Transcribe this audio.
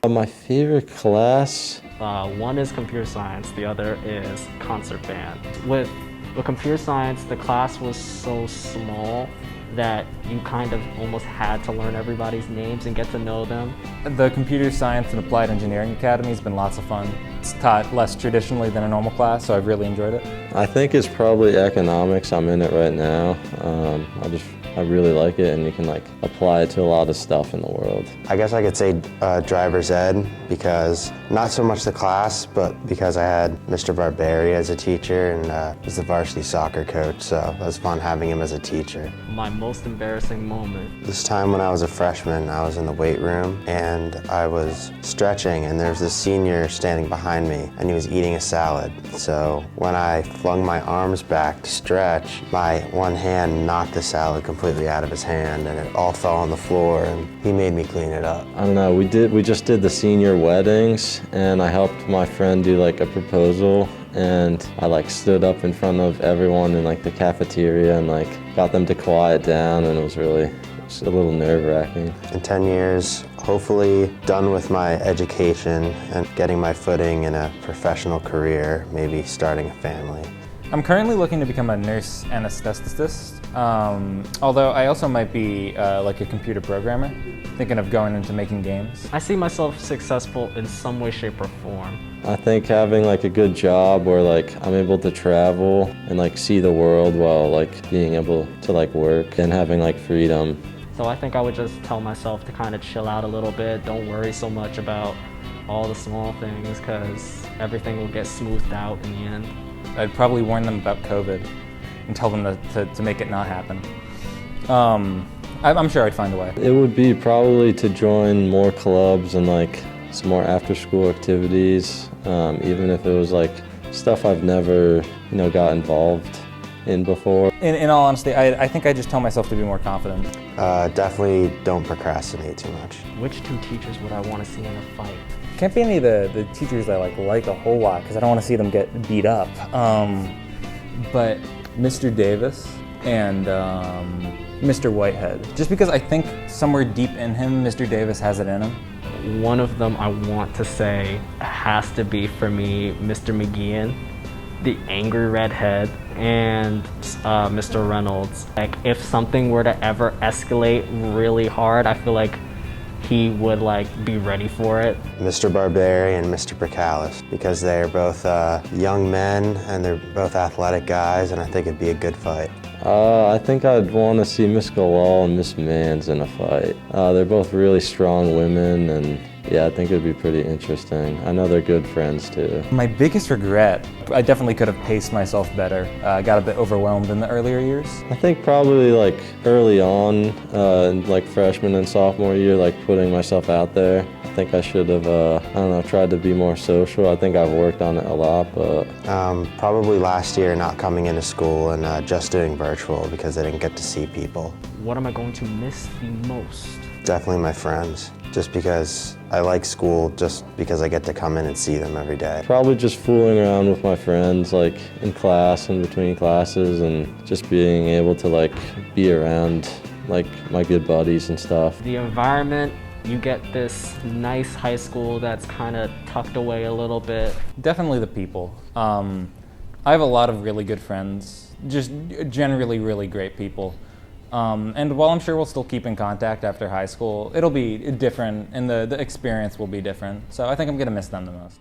My favorite class? One is computer science, the other is concert band. With computer science, the class was so small that you kind of almost had to learn everybody's names and get to know them. The Computer Science and Applied Engineering Academy has been lots of fun. It's taught less traditionally than a normal class, so I've really enjoyed it. I think it's probably economics. I'm in it right now. I really like it, and you can like apply it to a lot of stuff in the world. I guess I could say driver's ed, because not so much the class, but because I had Mr. Barberi as a teacher and was the varsity soccer coach, so it was fun having him as a teacher. My most embarrassing moment. This time when I was a freshman, I was in the weight room and I was stretching, and there was this senior standing behind me and he was eating a salad. So when I flung my arms back to stretch, my one hand knocked the salad completely out of his hand and it all fell on the floor, and he made me clean it up. I don't know, we just did the senior weddings, and I helped my friend do like a proposal, and I like stood up in front of everyone in like the cafeteria and like got them to quiet down, and it was a little nerve-wracking. In 10 years, hopefully done with my education and getting my footing in a professional career, maybe starting a family. I'm currently looking to become a nurse anesthetist, although I also might be like a computer programmer, thinking of going into making games. I see myself successful in some way, shape, or form. I think having like a good job where like I'm able to travel and like see the world while like being able to like work and having like freedom. So I think I would just tell myself to kind of chill out a little bit, don't worry so much about all the small things, because everything will get smoothed out in the end. I'd probably warn them about COVID and tell them to make it not happen. I'm sure I'd find a way. It would be probably to join more clubs and like some more after-school activities, even if it was like stuff I've never, got involved in before. In all honesty, I think I just tell myself to be more confident. Definitely don't procrastinate too much. Which two teachers would I want to see in a fight? Can't be any of the teachers I like a whole lot, because I don't want to see them get beat up. But Mr. Davis and Mr. Whitehead, just because I think somewhere deep in him, Mr. Davis has it in him. One of them I want to say has to be, for me, Mr. McGeehan, the angry redhead, and Mr. Reynolds. Like, if something were to ever escalate really hard, I feel like he would be ready for it. Mr. Barberi and Mr. Percalis, because they're both young men and they're both athletic guys, and I think it'd be a good fight. I think I'd want to see Miss Galal and Miss Mans in a fight. They're both really strong women, and yeah, I think it'd be pretty interesting. I know they're good friends too. My biggest regret, I definitely could have paced myself better. I got a bit overwhelmed in the earlier years. I think probably early on, in freshman and sophomore year, putting myself out there. I think I should have, tried to be more social. I think I've worked on it a lot, but... Probably last year not coming into school and just doing virtual because I didn't get to see people. What am I going to miss the most? Definitely my friends, just because I like school, just because I get to come in and see them every day. Probably just fooling around with my friends, in class and between classes, and just being able to be around my good buddies and stuff. The environment, you get this nice high school that's kind of tucked away a little bit. Definitely the people. I have a lot of really good friends, just generally really great people. And while I'm sure we'll still keep in contact after high school, it'll be different and the experience will be different. So I think I'm gonna miss them the most.